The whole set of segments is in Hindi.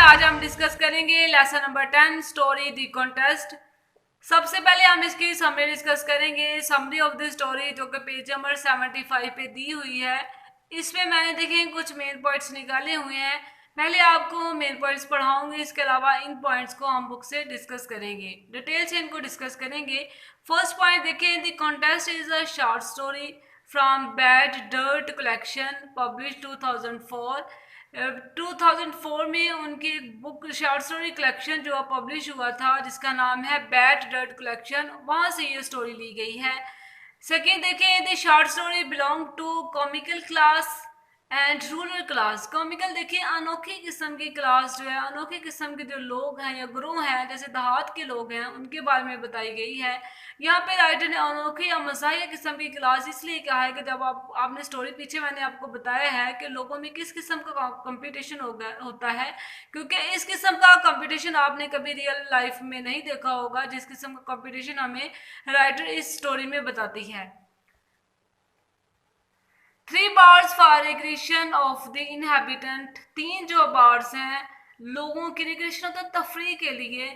आज हम डिस्कस करेंगे lesson number 10 story the contest. सबसे पहले हम इसकी समरी डिस्कस करेंगे। समरी ऑफ द स्टोरी जो कि पेज नंबर 75 पे दी हुई है। इसमें मैंने देखे कुछ मेन पॉइंट्स निकाले हुए हैं। पहले आपको मेन पॉइंट्स पढ़ाऊंगी, इसके अलावा इन पॉइंट्स को हम बुक से डिस्कस करेंगे, डिटेल से इनको डिस्कस करेंगे। फर्स्ट पॉइंट देखें, the contest is a short story from bad Dirt collection publish 2004। 2004 में उनकी बुक शॉर्ट स्टोरी कलेक्शन जो पब्लिश हुआ था जिसका नाम है बैड डर्ट कलेक्शन, वहाँ से ये स्टोरी ली गई है। सेकेंड देखें, the short story belong to comical class and rural class. Comical देखिए अनोखी किस्म की क्लास जो है, अनोखी किस्म के जो लोग हैं या ग्रुप हैं, जैसे देहात के लोग हैं, उनके बारे में बताई गई है। यहाँ पे राइटर ने अनोखी या मज़ाहिया किस्म की क्लास इसलिए कहा है कि जब आपने स्टोरी पीछे मैंने आपको बताया है कि लोगों में किस किस्म का कंपटीशन होता है, क्योंकि इस किस्म का कंपटीशन आपने कभी रियल लाइफ में नहीं देखा होगा, जिस किस्म का कंपटीशन हमें राइटर इस स्टोरी में बताती है। 3 bars for recreation of the inhabitant. 3 जो बार्स हैं लोगों की रिक्रिएशन होता है तफरी के लिए,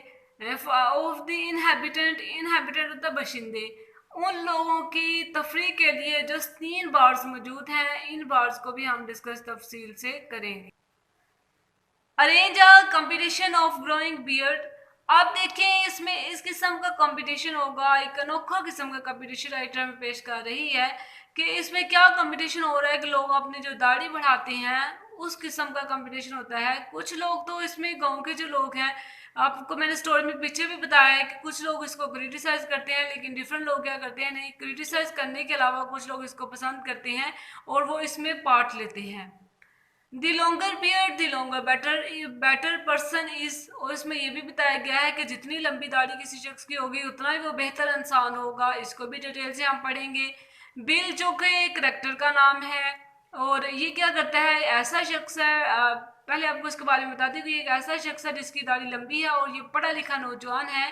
ऑफ द इनहेबिटेंट, इनहेबिटेंट होता है बशिंदे, उन लोगों की तफरी के लिए जो 3 बार्स मौजूद हैं, इन बार्स को भी हम डिस्कस तफसील से करेंगे। Arrange a competition of growing beard. आप देखें इसमें इस किस्म का कंपटीशन होगा, एक अनोखा किस्म का कंपटीशन राइटर में पेश कर रही है कि इसमें क्या कंपटीशन हो रहा है कि लोग अपनी जो दाढ़ी बढ़ाते हैं उस किस्म का कंपटीशन होता है। कुछ लोग तो इसमें गांव के जो लोग हैं, आपको मैंने स्टोरी में पीछे भी बताया है कि कुछ लोग इसको क्रिटिसाइज करते हैं, लेकिन डिफरेंट लोग क्या करते हैं, नहीं क्रिटिसाइज करने के अलावा कुछ लोग इसको पसंद करते हैं और वो इसमें पार्ट लेते हैं। The longer beard the longer better person is, और इसमें यह भी बताया गया है कि जितनी लंबी दाढ़ी किसी शख्स की होगी उतना ही वो बेहतर इंसान होगा। इसको भी डिटेल से हम पढ़ेंगे। बिल जो कि करेक्टर का नाम है और ये क्या करता है, ऐसा शख्स है, पहले आपको इसके बारे में बता दी कि एक ऐसा शख्स है जिसकी दाढ़ी लंबी है और ये पढ़ा लिखा नौजवान है।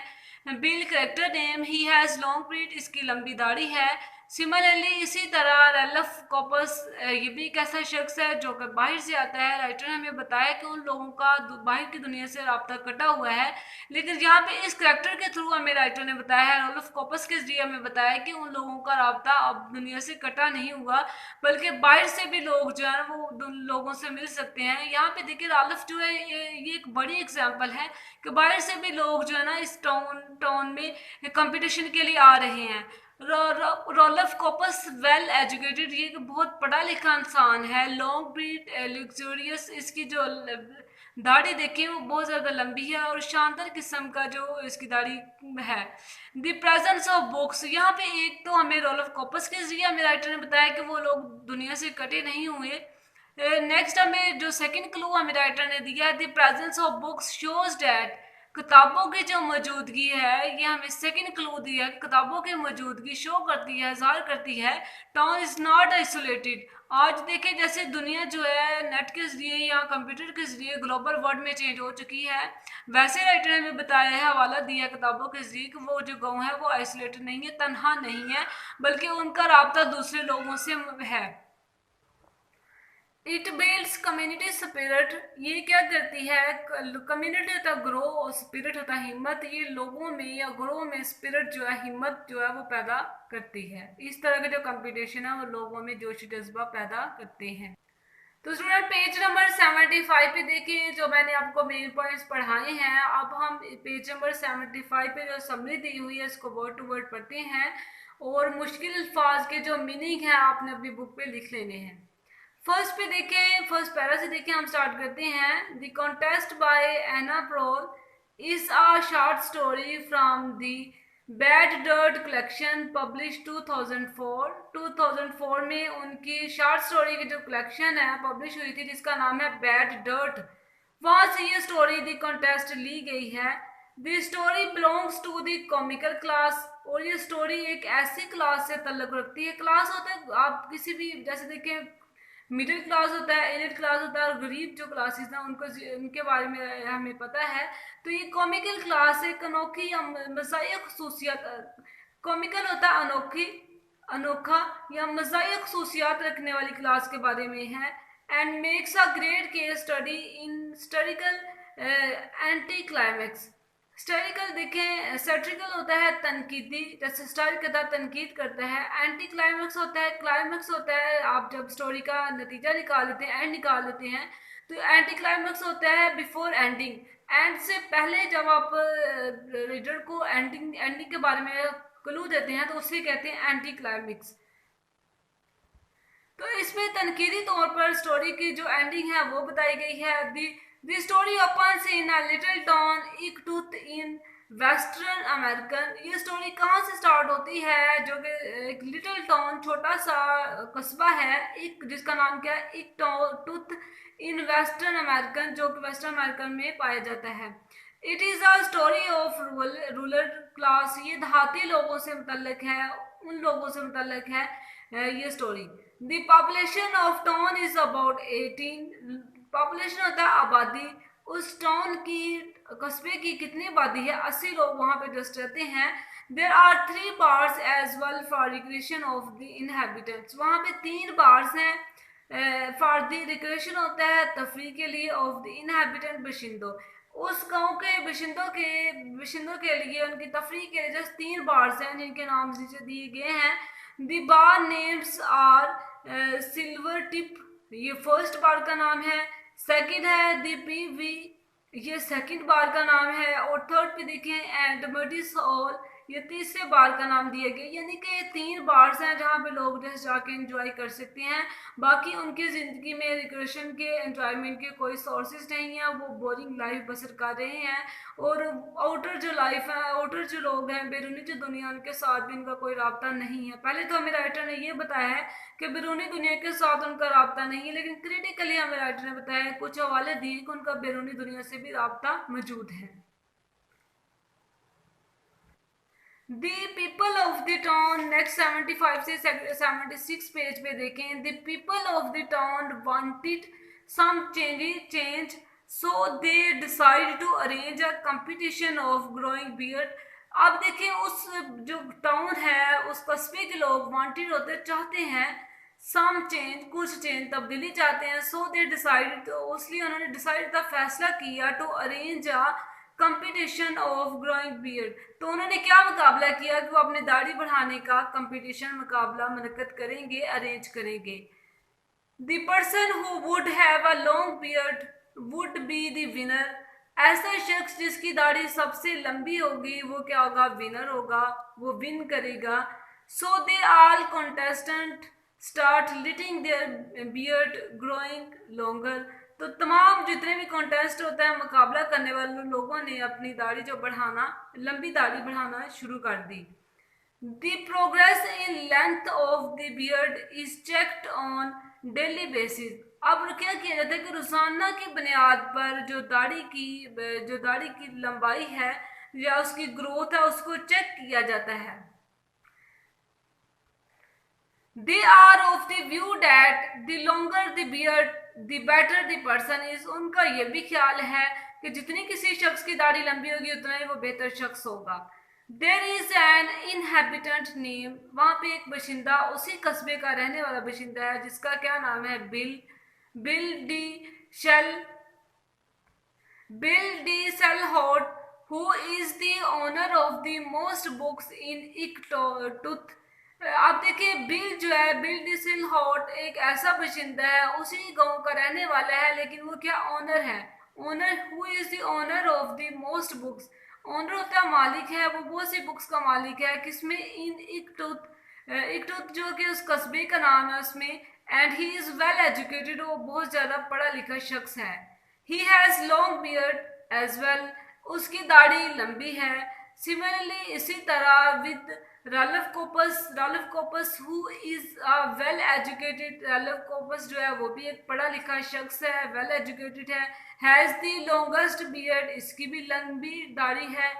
Bill character name, he has long breed, इसकी लंबी दाढ़ी है। सिमिलरली इसी तरह रेलफ कॉपस, ये भी एक ऐसा शख्स है जो कि बाहर से आता है। राइटर ने हमें बताया कि उन लोगों का बाहर की दुनिया से राब्ता कटा हुआ है, लेकिन यहाँ पे इस करैक्टर के थ्रू हमें राइटर ने बताया है, रेलफ कॉपस के जरिए हमें बताया कि उन लोगों का राब्ता अब दुनिया से कटा नहीं हुआ, बल्कि बाहर से भी लोग जो है वो लोगों से मिल सकते हैं। यहाँ पे देखिए रालफ जो है ये एक बड़ी एग्जाम्पल है कि बाहर से भी लोग जो है ना इस टाउन में कंपटीशन के लिए आ रहे हैं। रोलफ कॉपस वेल एजुकेटेड, ये बहुत पढ़ा लिखा इंसान है। लॉन्ग ब्रीड लग्जूरियस, इसकी जो दाढ़ी देखिए वो बहुत ज़्यादा लंबी है और शानदार किस्म का जो इसकी दाढ़ी है। द प्रेजेंस ऑफ बुक्स, यहाँ पे एक तो हमें रोलफ कॉपस के जरिए हमें राइटर ने बताया कि वो लोग दुनिया से कटे नहीं हुए। नेक्स्ट हमें जो सेकंड क्लू हमें राइटर ने दिया, the presence of books shows that, किताबों की जो मौजूदगी है, ये हमें सेकंड क्लू दिया, किताबों की मौजूदगी शो करती है, ज़ाहिर करती है टाउन इज़ नॉट आइसोलेटेड। आज देखें जैसे दुनिया जो है नेट के जरिए या कंप्यूटर के जरिए ग्लोबल वर्ल्ड में चेंज हो चुकी है, वैसे राइटर ने हमें बताया है, हवाला दिया किताबों के जरिए कि वो जो गाँव है वो आइसोलेटेड नहीं है, तनहा नहीं है, बल्कि उनका राब्ता दूसरे लोगों से है। इट बिल्ड्स कम्युनिटी स्पिरिट, ये क्या करती है, कम्युनिटी होता है ग्रो और स्पिरिट होता है हिम्मत, ये लोगों में या ग्रो में स्पिरिट जो है, हिम्मत जो है वो पैदा करती है। इस तरह के जो कंपटीशन है वो लोगों में जोशी जज्बा पैदा करते हैं। तो स्टूडेंट पेज नंबर 75 पे देखिए जो मैंने आपको मेन पॉइंट्स पढ़ाए हैं। अब हम पेज नंबर 75 पे जो समरी दी हुई है इसको वर्ड टू वर्ड पढ़ते हैं और मुश्किल अल्फाज के जो मीनिंग है आपने अपनी बुक पे लिख लेने हैं। फर्स्ट पे देखें, फर्स्ट पैरा से देखें, हम स्टार्ट करते हैं। The contest by Annie Proulx is a short story from the Bad Dirt collection publish 2004। 2004 में उनकी शॉर्ट स्टोरी की जो कलेक्शन है पब्लिश हुई थी जिसका नाम है बैड डर्ट, वहाँ से ये स्टोरी द कॉन्टेस्ट ली गई है। The story belongs to the comical class, और ये स्टोरी एक ऐसी क्लास से ताल्लुक रखती है। क्लास होता है आप किसी भी, जैसे देखें मिडिल क्लास होता है, एलिट क्लास होता है और गरीब जो क्लासेस ना उनको उनके बारे में हमें पता है। तो ये कॉमिकल क्लास एक अनोखी या मज़ाहिया खसूसियात, कॉमिकल होता है अनोखी, अनोखा या मज़ाहिया खसूसियात रखने वाली क्लास के बारे में है। And makes a great case study in historical anti climax. Historical देखें, सैटिरिकल होता है तनकीदी, जैसे हिस्टोरिक किताब तनकीद करता है। एंटी क्लाइमेक्स होता है, क्लाइमेक्स होता है आप जब स्टोरी का नतीजा निकाल लेते हैं, एंड निकाल लेते हैं। तो एंटी क्लाइमेक्स होता है बिफोर एंडिंग, एंड से पहले जब आप रीडर को एंडिंग एंडिंग के बारे में क्लू देते हैं तो उसे कहते हैं एंटी क्लाइमेक्स। तो इसमें तनकीदी तौर पर स्टोरी की जो एंडिंग है वो बताई गई है। The story opens in a little town Elk Tooth in western American. ये स्टोरी कहाँ से स्टार्ट होती है, जो कि एक लिटिल टाउन, छोटा सा कस्बा है, एक जिसका नाम क्या है, इकटूथ इन वेस्टर्न अमेरिकन, जो कि वेस्टर्न अमेरिकन में पाया जाता है। It is a story of rural class. ये देहाती लोगों से मुतल्लिक है, उन लोगों से मुतल्लिक है ये story. The population of town is about 18। Population होता है आबादी। उस टाउन की, कस्बे की कितनी आबादी है, 80 लोग वहाँ पे जस्ट रहते हैं। There are 3 bars as well for recreation of the inhabitants. वहाँ पे 3 बार्स हैं फॉर द रिक्रिएशन होता है तफरी के लिए, ऑफ द इनहेबिटेंट बशिंदों, उस गांव के बशिंदों के लिए, उनकी तफरी के लिए जस्ट 3 बार्स हैं जिनके नाम नीचे दिए गए हैं। The bar names are silver tip, ये फर्स्ट बार का नाम है। सेकंड है द पीवी, ये सेकंड बार का नाम है। और थर्ड पे देखें एंड मडिस हॉल, ये तीसरे बार का नाम दिया गया। यानी कि ये 3 बार्स हैं जहाँ पे लोग जस्ट जाके एंजॉय कर सकते हैं। बाकी उनकी ज़िंदगी में रिक्रेशन के, एंजॉयमेंट के कोई सोर्सेज नहीं है, वो बोरिंग लाइफ बसर कर रहे हैं। और आउटर जो लाइफ है, आउटर जो लोग हैं, बैरूनी जो दुनिया, उनके साथ भी इनका कोई राब्ता नहीं है। पहले तो हमें राइटर ने ये बताया है कि बैरूनी दुनिया के साथ उनका राब्ता नहीं है, लेकिन क्रिटिकली हमें राइटर ने बताया है, कुछ हवाले दिए कि उनका बैरूनी दुनिया से भी राब्ता मौजूद है। The people of the town, next 75 से 76 पेज पे देखें। The people of the town wanted some change, so they decide to arrange a competition of growing beard. अब देखें, उस जो टाउन है, उस कस्बे के लोग वांटेड होते, चाहते हैं सम चेंज, कुछ चेंज, तब्दीली चाहते हैं। सो दे डिसाइड, तो इसलिए उन्होंने डिसाइड का फैसला किया to arrange a competition of growing beard. तो उन्होंने क्या मुकाबला किया कि वो अपने दाढ़ी बढ़ाने का कंपटीशन, मुकाबला मुनक्कद करेंगे, अरेंज करेंगे। The person who would have a long beard would be the winner. ऐसा शख्स जिसकी दाढ़ी सबसे लंबी होगी वो क्या होगा, विनर होगा, वो विन करेगा। So they all contestant start letting their beard growing longer. तो तमाम जितने भी कॉन्टेस्ट होता है, मुकाबला करने वाले लोगों ने अपनी दाढ़ी जो बढ़ाना, लंबी दाढ़ी बढ़ाना शुरू कर दी। The progress in length of the beard is checked on daily basis. अब क्या किया जाता है कि रोजाना की बुनियाद पर जो दाढ़ी की लंबाई है या उसकी ग्रोथ है, उसको चेक किया जाता है। They are of the view that the longer the beard the better the person is. उनका यह भी ख्याल है कि जितनी किसी शख्स की दाढ़ी लंबी होगी उतना ही वो बेहतर शख्स होगा। There is an inhabitant name, वहाँ पे एक बशिंदा, उसी कस्बे का रहने वाला बशिंदा है जिसका क्या नाम है, Bill D Shell Bill D Selhot, who is the owner of the most books in Elk Tooth. आप देखिए, बिल जो है, बिल डी सेलहॉट एक ऐसा बशिंदा है, उसी गांव का रहने वाला है, लेकिन वो क्या ओनर है, owner, who is the owner of the most books. Owner होता है, मालिक है, वो बहुत सी बुक्स का मालिक है, किसमें, इन इकटूथ जो कि उस कस्बे का नाम है उसमें। And he is well educated, वो बहुत ज़्यादा पढ़ा लिखा शख्स है। He has long beard as well, उसकी दाढ़ी लंबी है। सिमिलरली, इसी तरह with Ralph Copas who is a well educated. Ralph Copas जो है वो भी एक पढ़ा लिखा शख्स है, वेल एजुकेटेड है। हैज़ द लॉन्गेस्ट बियर्ड, इसकी भी लंबी दाढ़ी है।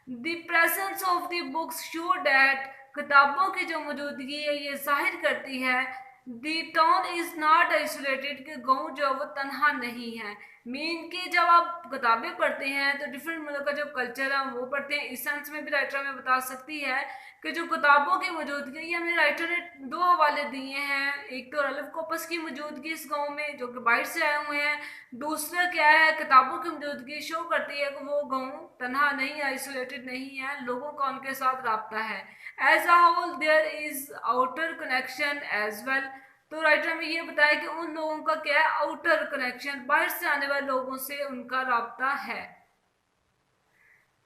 The presence of the books show that, किताबों की जो मौजूदगी है ये जाहिर करती है। The town is not isolated, कि गाँव जो वो तनहा नहीं है। मेन कि जब आप किताबें पढ़ते हैं तो डिफरेंट मुल्क का जो कल्चर है वो पढ़ते हैं। इस सेंस में भी राइटर हमें बता सकती है कि जो किताबों की मौजूदगी, ये हमें राइटर ने दो हवाले दिए हैं। एक तो रल्फ कॉपस की मौजूदगी इस गांव में जो कि बाहर से आए हुए हैं, दूसरा क्या है, किताबों की मौजूदगी शो करती है कि वो गांव तनहा नहीं, आइसोलेटेड नहीं है, लोगों का उनके साथ राब्ता है। As a whole there is outer connection as well. तो राइटर हमें ये बताया कि उन लोगों का क्या है, आउटर कनेक्शन, बाहर से आने वाले लोगों से उनका राब्ता है।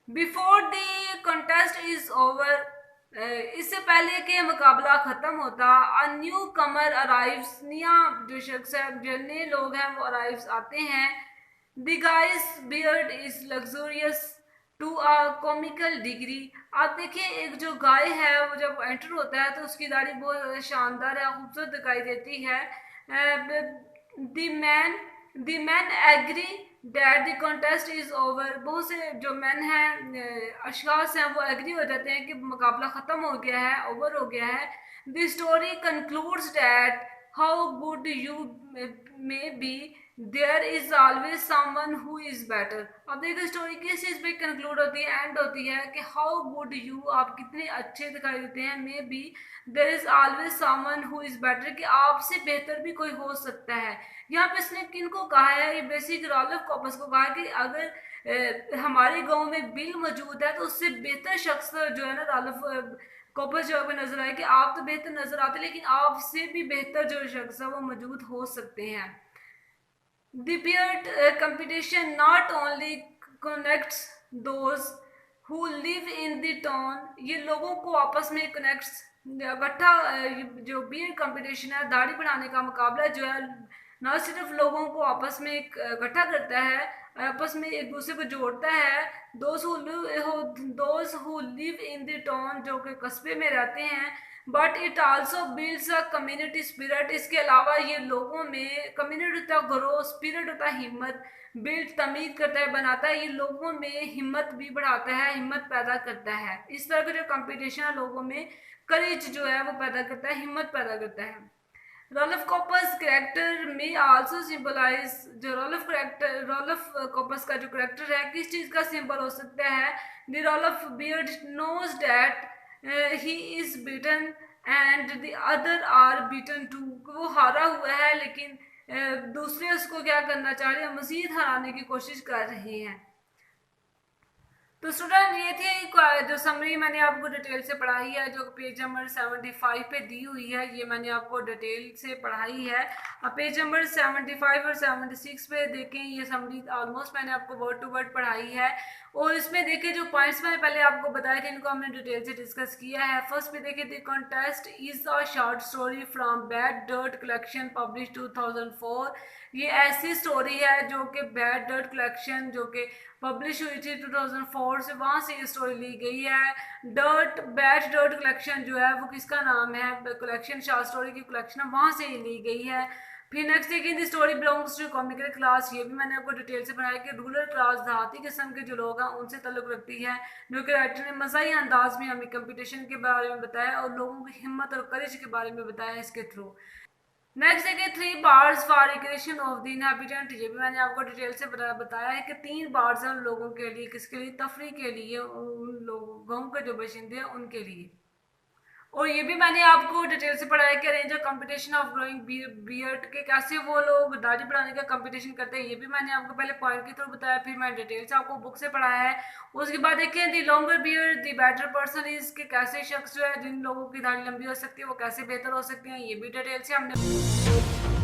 Before the contest is over, इससे पहले कि मुकाबला खत्म होता, अ न्यू कमर अराइव्स, नया जो शख्स है, जो नए लोग हैं वो अराइव्स आते हैं। The guy's beard is luxurious to a comical degree. आप देखिए एक जो गाय है वो जब एंटर होता है तो उसकी दाढ़ी बहुत शानदार है, खूबसूरत दिखाई देती है। The man the man agree that the contest is over. बहुत से जो मैन हैं, अशखास हैं, वो एग्री हो जाते हैं कि मुकाबला ख़त्म हो गया है, ओवर हो गया है। The story concludes that how good you may B, there is always someone who is better. अब देखिए स्टोरी किस चीज़ पे कंक्लूड होती है, एंड होती है कि हाउ गुड यू, आप कितने अच्छे दिखाई देते हैं, may be there is always someone who is better, कि आपसे बेहतर भी कोई हो सकता है। यहाँ पे इसने किनको कहा है, ये बेसिक रॉल्फ कॉपस को कहा कि अगर हमारे गांव में बिल मौजूद है तो उससे बेहतर शख्स जो है ना, रॉल्फ कॉपस जो हमें नजर आए कि आप तो बेहतर नजर आते, लेकिन आपसे भी बेहतर जो शख्स है वो मौजूद हो सकते हैं। The peer competition not only connects those who live in the town, ये लोगों को आपस में कनेक्ट्स, इकट्ठा, जो बियर कंपटीशन है, दाढ़ी बढ़ाने का मुकाबला जो है, न सिर्फ लोगों को आपस में इकट्ठा करता है, आपस में एक दूसरे को जोड़ता है। Those who live in the town, जो कि कस्बे में रहते हैं, but it also builds a community spirit. इसके अलावा ये लोगों में कम्युनिटी होता है, ग्रो स्पिरिट होता है, हिम्मत, बिल्ड तमीद करता है, बनाता है, ये लोगों में हिम्मत भी बढ़ाता है, हिम्मत पैदा करता है। इस तरह का जो कंपटीशन है लोगों में करेज जो है वो पैदा करता है, हिम्मत पैदा करता है। रॉल्फ कॉपस कैरेक्टर में आल्सो सिंबलाइज, जो रॉल्फ कॉपस का जो कैरेक्टर है किस चीज़ का सिंबल हो सकता है। The Rolf beard knows that he is beaten and the other are beaten too, वो हारा हुआ है लेकिन दूसरे उसको क्या करना चाह रहे हैं, मजीद हराने की कोशिश कर रहे हैं। तो स्टूडेंट ये थी जो समरी मैंने आपको डिटेल से पढ़ाई है, जो पेज नंबर 75 पे दी हुई है, ये मैंने आपको डिटेल से पढ़ाई है। अब पेज नंबर 75 और 76 पे देखें, ये समरी ऑलमोस्ट मैंने आपको वर्ड टू वर्ड पढ़ाई है। और इसमें देखिए जो पॉइंट्स मैंने पहले आपको बताया कि इनको हमने डिटेल से डिस्कस किया है। फर्स्ट पे देखिए, the contest is a short story from bad Dirt collection publish 2004। ये ऐसी स्टोरी है जो कि बैड डर्ट कलेक्शन जो कि पब्लिश हुई थी 2004 से, वहाँ से ये स्टोरी ली गई है। बैड डर्ट कलेक्शन जो है वो किसका नाम है, कलेक्शन शॉर्ट स्टोरी की कलेक्शन है, वहाँ से ये ली गई है। फिर नेक्स्ट देखिए, the story belongs to comical class, ये भी मैंने आपको डिटेल से पढ़ाया कि रूरल क्लास, देहाती किस्म के जो लोग हैं उनसे ताल्लुक रखती है, जो कि राइटर ने मज़ाही अंदाज में हमें कंपटीशन के बारे में बताया और लोगों की हिम्मत और करेज के बारे में बताया इसके थ्रू। नेक्स्ट देखिए, 3 bars for recreation of the inhabitant, ये भी मैंने आपको डिटेल से बताया है कि 3 बार्स हैं उन लोगों के लिए, किसके लिए, तफरी के लिए, उन लोगों के जो बशिंदे हैं उनके लिए। और ये भी मैंने आपको डिटेल से पढ़ाया कि arrange competition of growing beard के कैसे वो लोग दाढ़ी बढ़ाने का कंपटीशन करते हैं, ये भी मैंने आपको पहले पॉइंट के थ्रू बताया, फिर मैंने डिटेल से आपको बुक से पढ़ाया है। उसके बाद देखें, दी longer beard the better person is, के कैसे शख्स जो है जिन लोगों की दाढ़ी लंबी हो सकती है वो कैसे बेहतर हो सकते हैं, ये भी डिटेल से हमने